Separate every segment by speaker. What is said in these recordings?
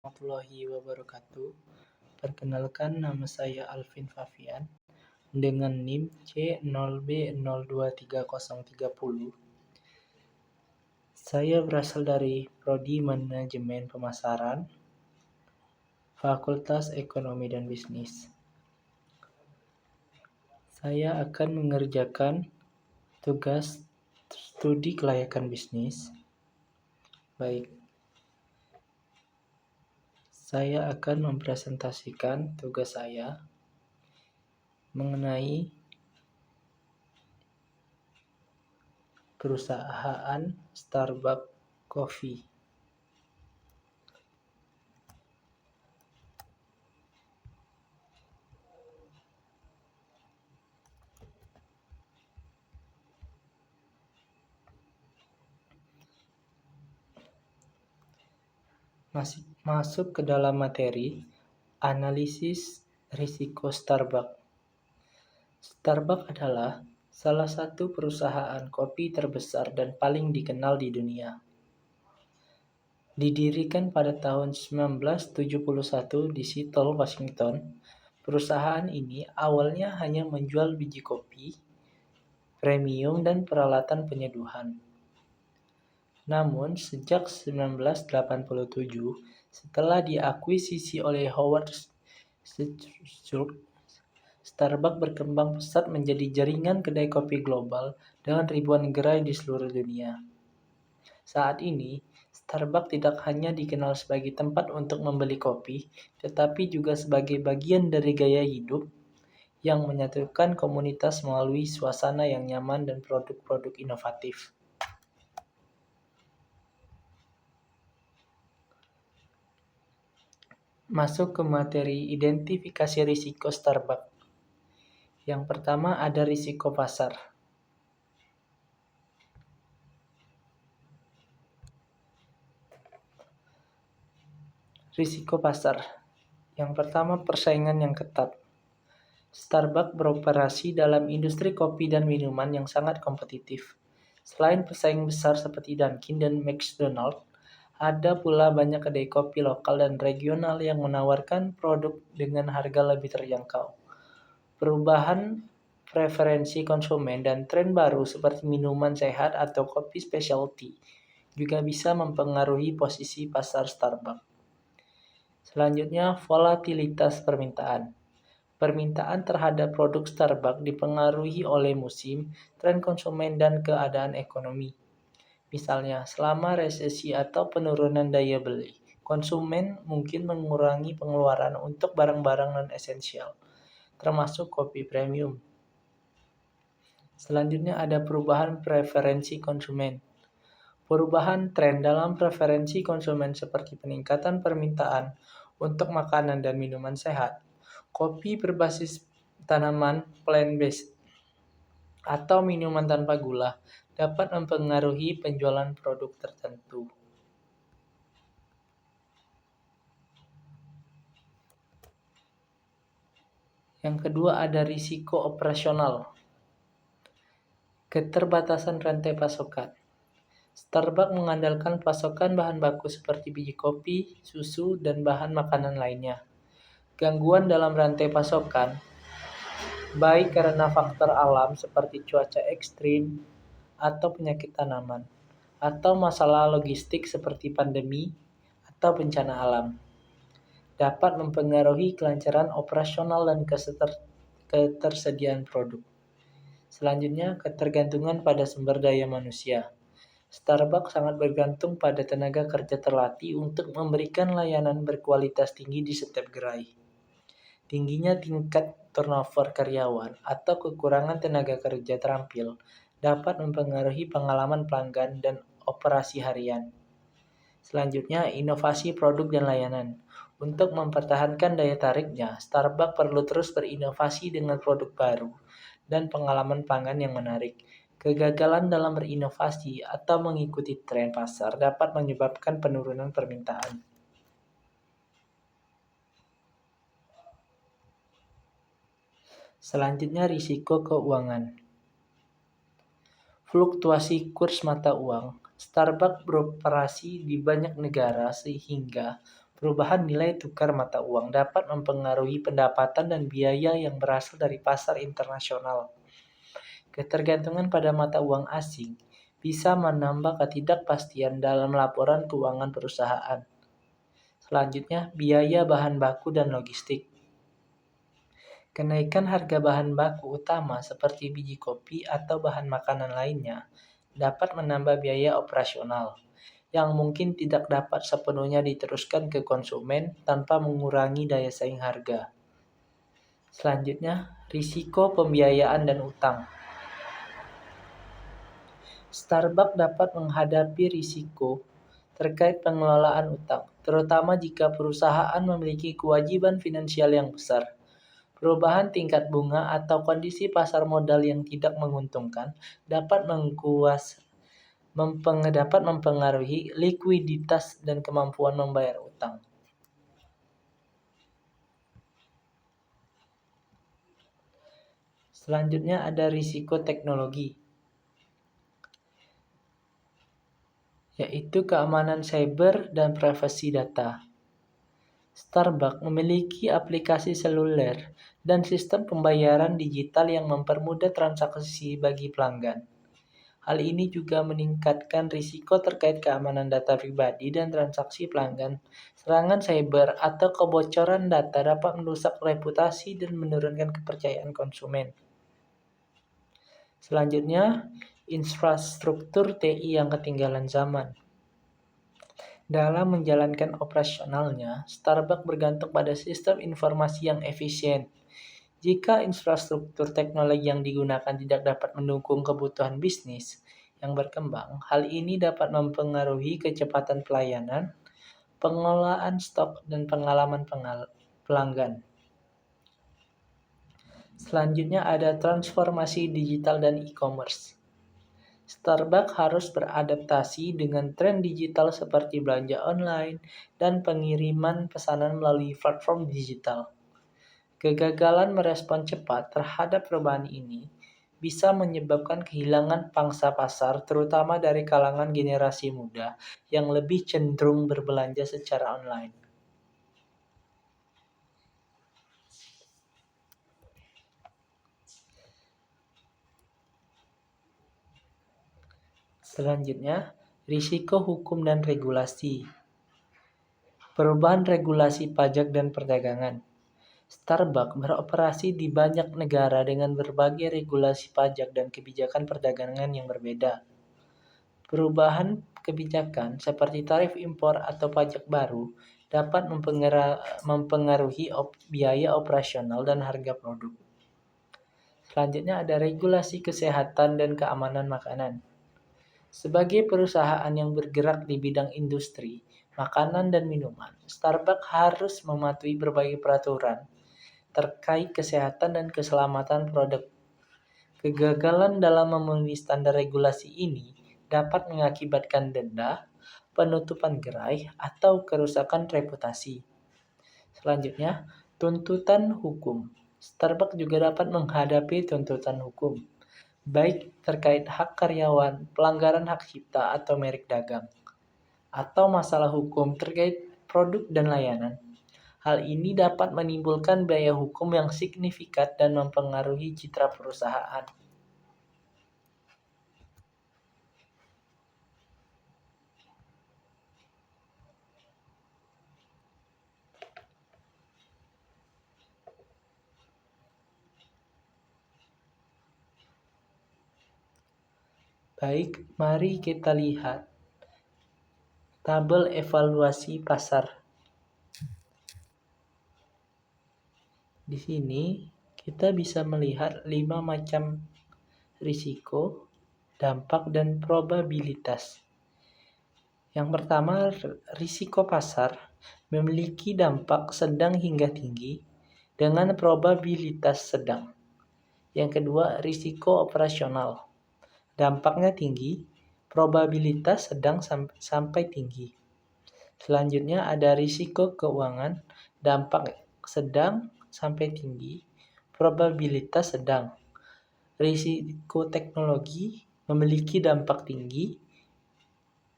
Speaker 1: Warahmatullahi wabarakatuh. Perkenalkan, nama saya Alvin Fafian dengan NIM C0B023030. Saya berasal dari Prodi Manajemen Pemasaran, Fakultas Ekonomi dan Bisnis. Saya akan mengerjakan tugas studi kelayakan bisnis. Baik. Saya akan mempresentasikan tugas saya mengenai perusahaan Starbucks Coffee. Masuk ke dalam materi, analisis risiko Starbucks. Starbucks adalah salah satu perusahaan kopi terbesar dan paling dikenal di dunia. Didirikan pada tahun 1971 di Seattle, Washington, perusahaan ini awalnya hanya menjual biji kopi, premium, dan peralatan penyeduhan. Namun, sejak 1987, setelah diakuisisi oleh Howard Schultz, Starbucks berkembang pesat menjadi jaringan kedai kopi global dengan ribuan gerai di seluruh dunia. Saat ini, Starbucks tidak hanya dikenal sebagai tempat untuk membeli kopi, tetapi juga sebagai bagian dari gaya hidup yang menyatukan komunitas melalui suasana yang nyaman dan produk-produk inovatif. Masuk ke materi identifikasi risiko Starbucks. Yang pertama ada risiko pasar. Risiko pasar. Yang pertama, persaingan yang ketat. Starbucks beroperasi dalam industri kopi dan minuman yang sangat kompetitif. Selain pesaing besar seperti Dunkin' dan McDonald's, ada pula banyak kedai kopi lokal dan regional yang menawarkan produk dengan harga lebih terjangkau. Perubahan preferensi konsumen dan tren baru seperti minuman sehat atau kopi specialty juga bisa mempengaruhi posisi pasar Starbucks. Selanjutnya, volatilitas permintaan. Permintaan terhadap produk Starbucks dipengaruhi oleh musim, tren konsumen, dan keadaan ekonomi. Misalnya, selama resesi atau penurunan daya beli, konsumen mungkin mengurangi pengeluaran untuk barang-barang non-esensial, termasuk kopi premium. Selanjutnya ada perubahan preferensi konsumen. Perubahan tren dalam preferensi konsumen seperti peningkatan permintaan untuk makanan dan minuman sehat, kopi berbasis tanaman plant-based, atau minuman tanpa gula dapat mempengaruhi penjualan produk tertentu. Yang kedua ada risiko operasional. Keterbatasan rantai pasokan. Starbucks mengandalkan pasokan bahan baku seperti biji kopi, susu, dan bahan makanan lainnya. Gangguan dalam rantai pasokan, baik karena faktor alam seperti cuaca ekstrim atau penyakit tanaman, atau masalah logistik seperti pandemi atau bencana alam, dapat mempengaruhi kelancaran operasional dan ketersediaan produk. Selanjutnya, ketergantungan pada sumber daya manusia. Starbucks sangat bergantung pada tenaga kerja terlatih untuk memberikan layanan berkualitas tinggi di setiap gerai. Tingginya tingkat turnover karyawan atau kekurangan tenaga kerja terampil dapat mempengaruhi pengalaman pelanggan dan operasi harian. Selanjutnya, inovasi produk dan layanan. Untuk mempertahankan daya tariknya, Starbucks perlu terus berinovasi dengan produk baru dan pengalaman pelanggan yang menarik. Kegagalan dalam berinovasi atau mengikuti tren pasar dapat menyebabkan penurunan permintaan. Selanjutnya, risiko keuangan. Fluktuasi kurs mata uang. Starbucks beroperasi di banyak negara sehingga Perubahan nilai tukar mata uang dapat mempengaruhi pendapatan dan biaya yang berasal dari pasar internasional. Ketergantungan pada mata uang asing bisa menambah ketidakpastian dalam laporan keuangan perusahaan. Selanjutnya, biaya bahan baku dan logistik. Kenaikan harga bahan baku utama seperti biji kopi atau bahan makanan lainnya dapat menambah biaya operasional yang mungkin tidak dapat sepenuhnya diteruskan ke konsumen tanpa mengurangi daya saing harga. Selanjutnya, risiko pembiayaan dan utang. Starbucks dapat menghadapi risiko terkait pengelolaan utang, terutama jika perusahaan memiliki kewajiban finansial yang besar. Perubahan tingkat bunga atau kondisi pasar modal yang tidak menguntungkan dapat mempengaruhi likuiditas dan kemampuan membayar utang. Selanjutnya ada risiko teknologi, yaitu keamanan cyber dan privasi data. Starbucks memiliki aplikasi seluler dan sistem pembayaran digital yang mempermudah transaksi bagi pelanggan. Hal ini juga meningkatkan risiko terkait keamanan data pribadi dan transaksi pelanggan. Serangan cyber atau kebocoran data dapat merusak reputasi dan menurunkan kepercayaan konsumen. Selanjutnya, infrastruktur TI yang ketinggalan zaman. Dalam menjalankan operasionalnya, Starbucks bergantung pada sistem informasi yang efisien. Jika infrastruktur teknologi yang digunakan tidak dapat mendukung kebutuhan bisnis yang berkembang, hal ini dapat mempengaruhi kecepatan pelayanan, pengelolaan stok, dan pengalaman pelanggan. Selanjutnya ada transformasi digital dan e-commerce. Starbucks harus beradaptasi dengan tren digital seperti belanja online dan pengiriman pesanan melalui platform digital. Kegagalan merespon cepat terhadap perubahan ini bisa menyebabkan kehilangan pangsa pasar, terutama dari kalangan generasi muda yang lebih cenderung berbelanja secara online. Selanjutnya, risiko hukum dan regulasi. Perubahan regulasi pajak dan perdagangan. Starbucks beroperasi di banyak negara dengan berbagai regulasi pajak dan kebijakan perdagangan yang berbeda. Perubahan kebijakan seperti tarif impor atau pajak baru dapat mempengaruhi biaya operasional dan harga produk. Selanjutnya ada regulasi kesehatan dan keamanan makanan. Sebagai perusahaan yang bergerak di bidang industri, makanan dan minuman, Starbucks harus mematuhi berbagai peraturan terkait kesehatan dan keselamatan produk. Kegagalan dalam memenuhi standar regulasi ini dapat mengakibatkan denda, penutupan gerai, atau kerusakan reputasi. Selanjutnya, tuntutan hukum. Starbucks juga dapat menghadapi tuntutan hukum, baik terkait hak karyawan, pelanggaran hak cipta atau merek dagang, atau masalah hukum terkait produk dan layanan. Hal ini dapat menimbulkan biaya hukum yang signifikan dan mempengaruhi citra perusahaan. Baik, mari kita lihat tabel evaluasi pasar. Di sini kita bisa melihat 5 macam risiko, dampak, dan probabilitas. Yang pertama, risiko pasar memiliki dampak sedang hingga tinggi dengan probabilitas sedang. Yang kedua, risiko operasional. Dampaknya tinggi, probabilitas sedang sampai tinggi. Selanjutnya ada risiko keuangan, dampak sedang sampai tinggi, probabilitas sedang. Risiko teknologi memiliki dampak tinggi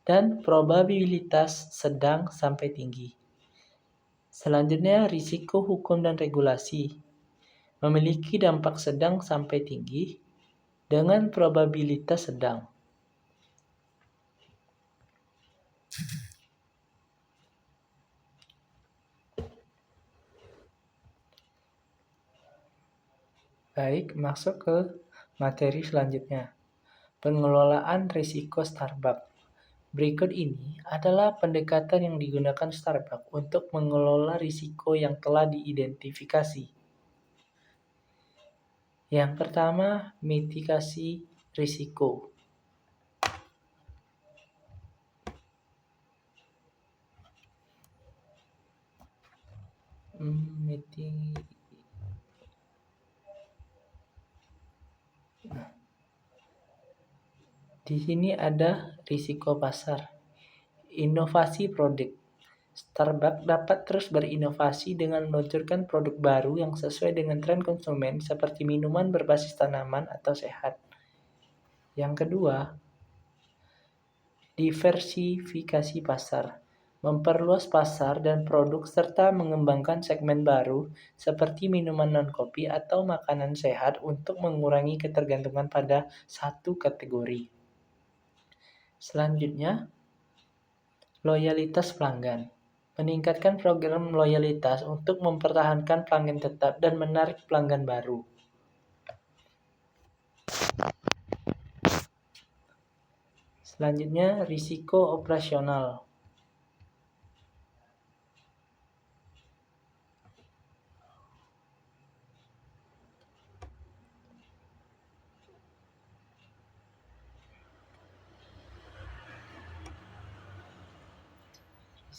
Speaker 1: dan probabilitas sedang sampai tinggi. Selanjutnya, risiko hukum dan regulasi memiliki dampak sedang sampai tinggi dengan probabilitas sedang. Baik, masuk ke materi selanjutnya. Pengelolaan risiko Starbucks. Berikut ini adalah pendekatan yang digunakan Starbucks untuk mengelola risiko yang telah diidentifikasi. Yang pertama, mitigasi risiko. Di sini ada risiko pasar. Inovasi produk. Starbucks dapat terus berinovasi dengan meluncurkan produk baru yang sesuai dengan tren konsumen seperti minuman berbasis tanaman atau sehat. Yang kedua, diversifikasi pasar. Memperluas pasar dan produk serta mengembangkan segmen baru seperti minuman non-kopi atau makanan sehat untuk mengurangi ketergantungan pada satu kategori. Selanjutnya, loyalitas pelanggan. Meningkatkan program loyalitas untuk mempertahankan pelanggan tetap dan menarik pelanggan baru. Selanjutnya, risiko operasional.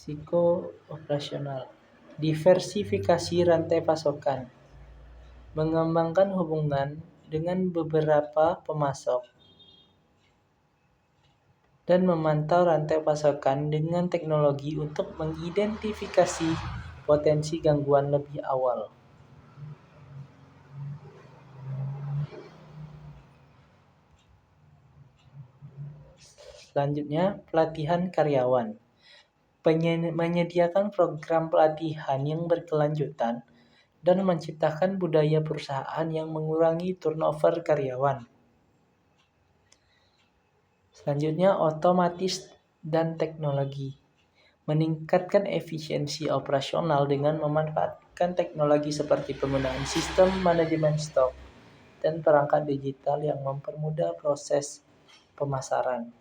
Speaker 1: Risiko operasional. Diversifikasi rantai pasokan. Mengembangkan hubungan dengan beberapa pemasok dan memantau rantai pasokan dengan teknologi untuk mengidentifikasi potensi gangguan lebih awal. Selanjutnya, pelatihan karyawan. Menyediakan program pelatihan yang berkelanjutan dan menciptakan budaya perusahaan yang mengurangi turnover karyawan. Selanjutnya, otomatis dan teknologi. Meningkatkan efisiensi operasional dengan memanfaatkan teknologi seperti penggunaan sistem manajemen stok dan perangkat digital yang mempermudah proses pemesanan.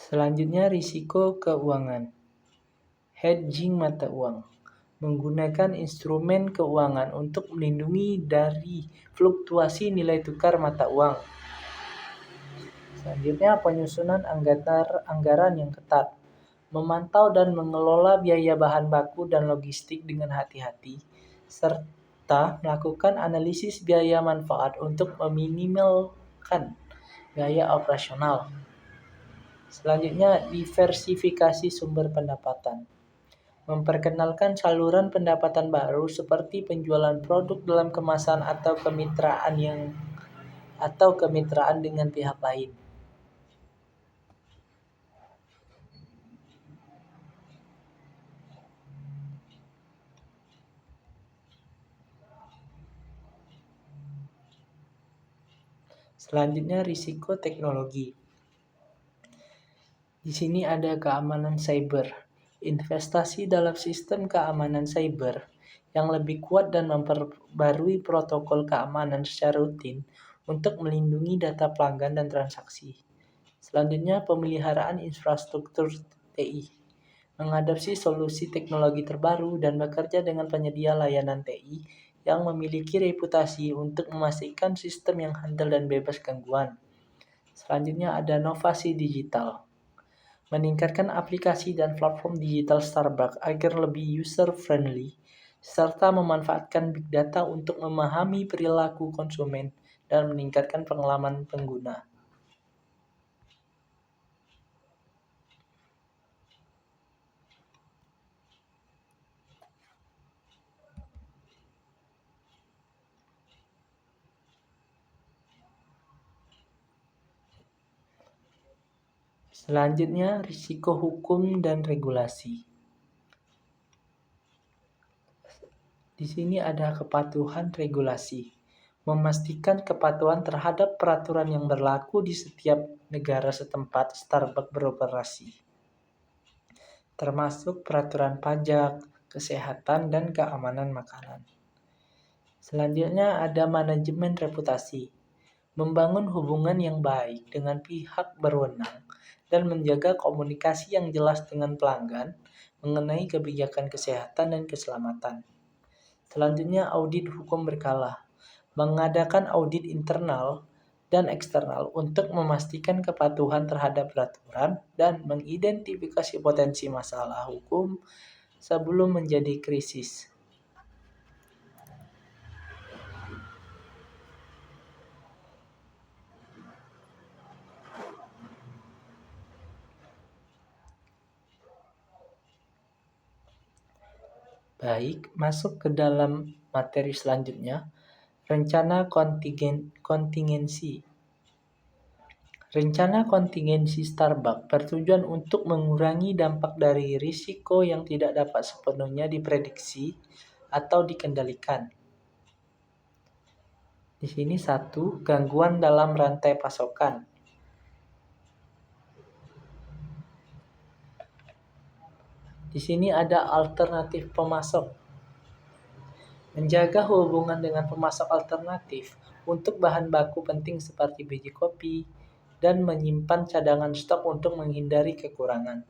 Speaker 1: Selanjutnya, risiko keuangan. Hedging mata uang. Menggunakan instrumen keuangan untuk melindungi dari fluktuasi nilai tukar mata uang. Selanjutnya, penyusunan anggaran yang ketat. Memantau dan mengelola biaya bahan baku dan logistik dengan hati-hati, serta melakukan analisis biaya manfaat untuk meminimalkan biaya operasional. Selanjutnya, diversifikasi sumber pendapatan. Memperkenalkan saluran pendapatan baru seperti penjualan produk dalam kemasan atau kemitraan dengan pihak lain. Selanjutnya, risiko teknologi. Di sini ada keamanan cyber. Investasi dalam sistem keamanan cyber yang lebih kuat dan memperbarui protokol keamanan secara rutin untuk melindungi data pelanggan dan transaksi. Selanjutnya, pemeliharaan infrastruktur TI. Mengadopsi solusi teknologi terbaru dan bekerja dengan penyedia layanan TI yang memiliki reputasi untuk memastikan sistem yang handal dan bebas gangguan. Selanjutnya ada inovasi digital. Meningkatkan aplikasi dan platform digital Starbucks agar lebih user-friendly, serta memanfaatkan big data untuk memahami perilaku konsumen dan meningkatkan pengalaman pengguna. Selanjutnya, risiko hukum dan regulasi. Di sini ada kepatuhan regulasi. Memastikan kepatuhan terhadap peraturan yang berlaku di setiap negara setempat Starbucks beroperasi, termasuk peraturan pajak, kesehatan, dan keamanan makanan. Selanjutnya ada manajemen reputasi. Membangun hubungan yang baik dengan pihak berwenang dan menjaga komunikasi yang jelas dengan pelanggan mengenai kebijakan kesehatan dan keselamatan. Selanjutnya audit hukum berkala. Mengadakan audit internal dan eksternal untuk memastikan kepatuhan terhadap peraturan dan mengidentifikasi potensi masalah hukum sebelum menjadi krisis. Baik, masuk ke dalam materi selanjutnya, rencana kontingensi. Rencana kontingensi Starbucks bertujuan untuk mengurangi dampak dari risiko yang tidak dapat sepenuhnya diprediksi atau dikendalikan. Di sini satu, gangguan dalam rantai pasokan. Di sini ada alternatif pemasok. Menjaga hubungan dengan pemasok alternatif untuk bahan baku penting seperti biji kopi dan menyimpan cadangan stok untuk menghindari kekurangan.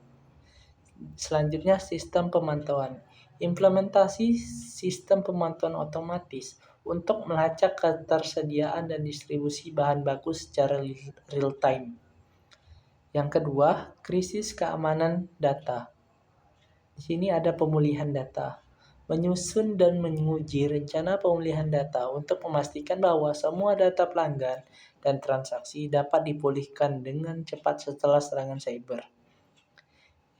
Speaker 1: Selanjutnya, sistem pemantauan. Implementasi sistem pemantauan otomatis untuk melacak ketersediaan dan distribusi bahan baku secara real time. Yang kedua, krisis keamanan data. Di sini ada pemulihan data. Menyusun dan menguji rencana pemulihan data untuk memastikan bahwa semua data pelanggan dan transaksi dapat dipulihkan dengan cepat setelah serangan cyber.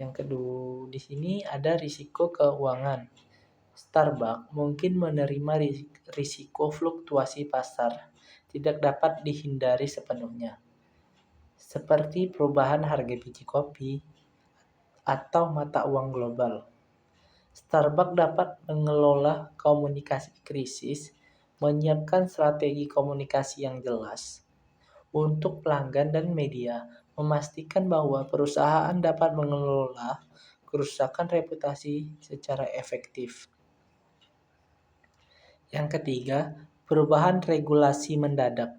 Speaker 1: Yang kedua, di sini ada risiko keuangan. Starbucks mungkin menerima risiko fluktuasi pasar, tidak dapat dihindari sepenuhnya, seperti perubahan harga biji kopi atau mata uang global. Starbucks dapat mengelola komunikasi krisis, menyiapkan strategi komunikasi yang jelas untuk pelanggan dan media, memastikan bahwa perusahaan dapat mengelola kerusakan reputasi secara efektif. Yang ketiga, perubahan regulasi mendadak.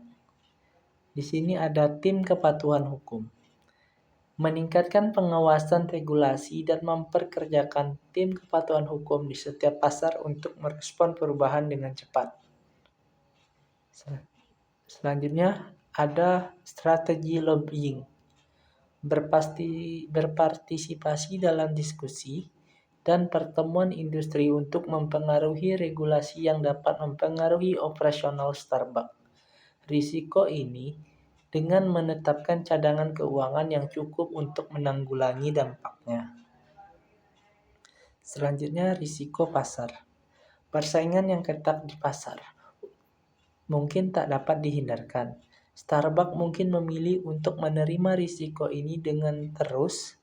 Speaker 1: Di sini ada tim kepatuhan hukum. Meningkatkan pengawasan regulasi dan memperkerjakan tim kepatuhan hukum di setiap pasar untuk merespon perubahan dengan cepat. Selanjutnya ada strategi lobbying. Berpartisipasi dalam diskusi dan pertemuan industri untuk mempengaruhi regulasi yang dapat mempengaruhi operasional Starbucks. Risiko ini dengan menetapkan cadangan keuangan yang cukup untuk menanggulangi dampaknya. Selanjutnya, risiko pasar. Persaingan yang ketat di pasar mungkin tak dapat dihindarkan. Starbucks mungkin memilih untuk menerima risiko ini dengan terus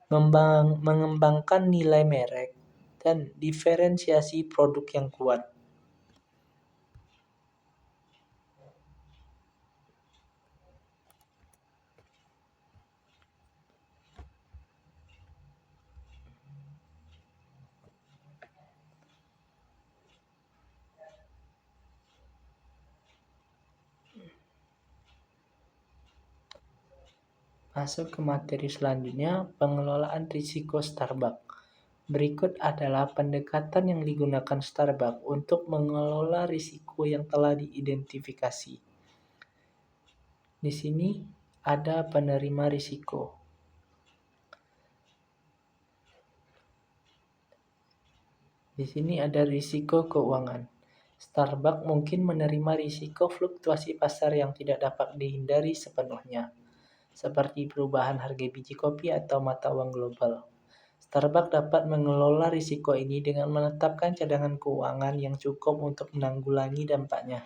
Speaker 1: mengembangkan nilai merek dan diferensiasi produk yang kuat. Masuk ke materi selanjutnya, pengelolaan risiko Starbucks. Berikut adalah pendekatan yang digunakan Starbucks untuk mengelola risiko yang telah diidentifikasi. Di sini ada penerima risiko. Di sini ada risiko keuangan. Starbucks mungkin menerima risiko fluktuasi pasar yang tidak dapat dihindari sepenuhnya, seperti perubahan harga biji kopi atau mata uang global. Starbucks dapat mengelola risiko ini dengan menetapkan cadangan keuangan yang cukup untuk menanggulangi dampaknya.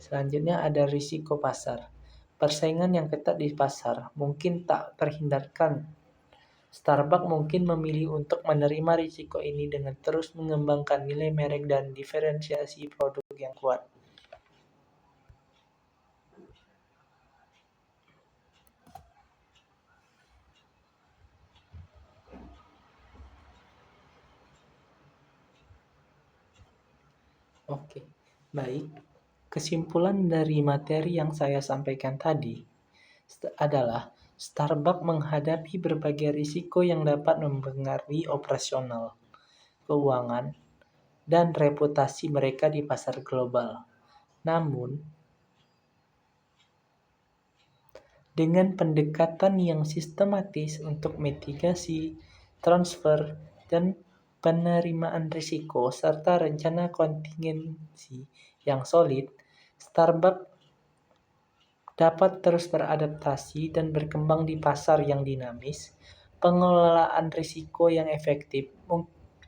Speaker 1: Selanjutnya ada risiko pasar. persaingan yang ketat di pasar mungkin tak terhindarkan. Starbucks mungkin memilih untuk menerima risiko ini dengan terus mengembangkan nilai merek dan diferensiasi produk yang kuat. Oke, baik. Kesimpulan dari materi yang saya sampaikan tadi adalah Starbucks menghadapi berbagai risiko yang dapat mempengaruhi operasional, keuangan, dan reputasi mereka di pasar global. Namun, dengan pendekatan yang sistematis untuk mitigasi, transfer, dan penerimaan risiko, serta rencana kontingensi yang solid, Starbucks dapat terus beradaptasi dan berkembang di pasar yang dinamis. Pengelolaan risiko yang efektif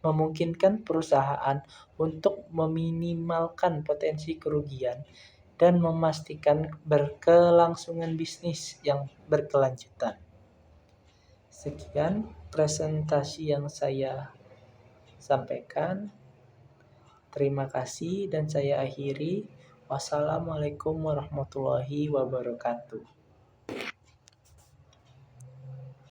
Speaker 1: memungkinkan perusahaan untuk meminimalkan potensi kerugian dan memastikan berkelangsungan bisnis yang berkelanjutan. Sekian presentasi yang saya sampaikan. Terima kasih dan saya akhiri. Wassalamualaikum warahmatullahi wabarakatuh.